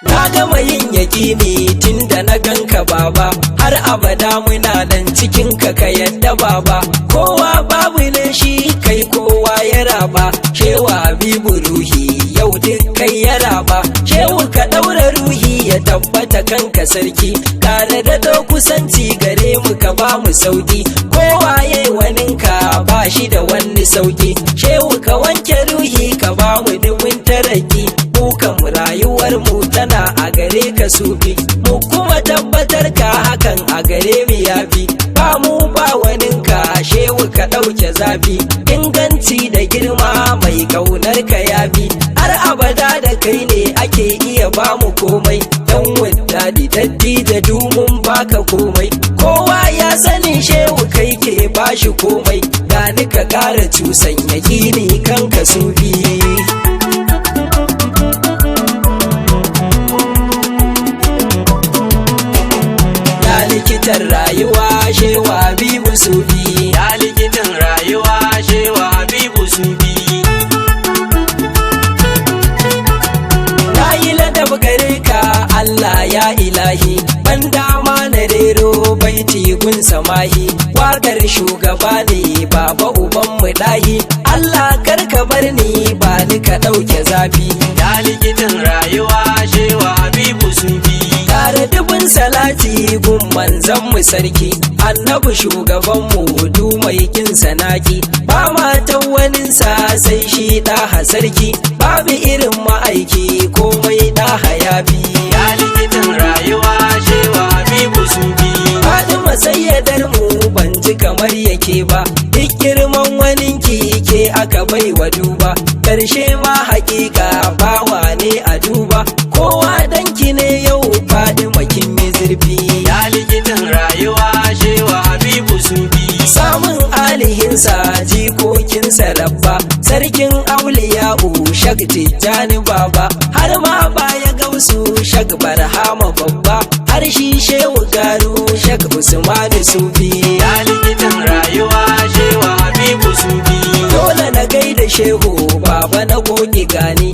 Na gama yin yaƙini tun da na ganka baba, har abada muna nan cikin ka yadda baba. Kowa babu ne shi kai kowa ya raba, shewa Habibu ruhi yau duk kai ya raba. Shehu ka ɗaura ruhi ya tabbata kanka sarki, tare da ɗau kusanci gare mu ka ba mu sauki. Kowa yayi waninka ba shi da wani sauki, shehu ka wanke ruhi ka ba mu dubin taraki. Mukan rayuwar mu tana a gare ka sufi, mu kuma tabbatar ka hakan a gare mu yafi. Ba mu ba waninka shehu ka ɗauke zafi, inganci da girma mai ƙaunar ka yafi. Har abada da kai ne ake iya ba mu komai, dan wadda didaddi da dumun baka komai. Kowa ya sani shehu kai ke bashi komai, gani ka ƙara cusan yaƙini kanka sufi. Likitan rayuwa shewa Habibu sufi, ya likitan rayuwa shewa Habibu sufi. Na yi ladab gare ka Allah ya ilahi, ban dama na rero baiti gun samahi. Wakar shugaba ne baba uban mu dahi, Allah karka bar ni ba ni ka ɗauke zafi. Ya likitan rayuwa shewa Habibu sufi. Kare dubin salati gun manzan mu sarki, annabi shugaban mu du mai kin sanaki. Ba matan waninsa sai shi ɗaha sarki, babu irin ma'aiki komai ɗaha yafi. Ya likitan rayuwa shewa Habibu sufi. Fatima sayyadar mu ban ji kamar yake ba, duk girman waninki ke aka bai wa duba. Karshe ma hakika bawa ne a duba, kowa danki ne yau Fatima kin yi zurfi. Ya likitan rayuwa shewa Habibu sufi. Samun alihinsa jikokinsa rabba, sarkin auliya'u Shak Tijjani baba, har ma baya gausu Shak Barhama babba, har shi shehu garu Shak Usmanu sufi. Ya likitan rayuwa shewa Habibu sufi. Dole na gaida shehu baba na goge gani,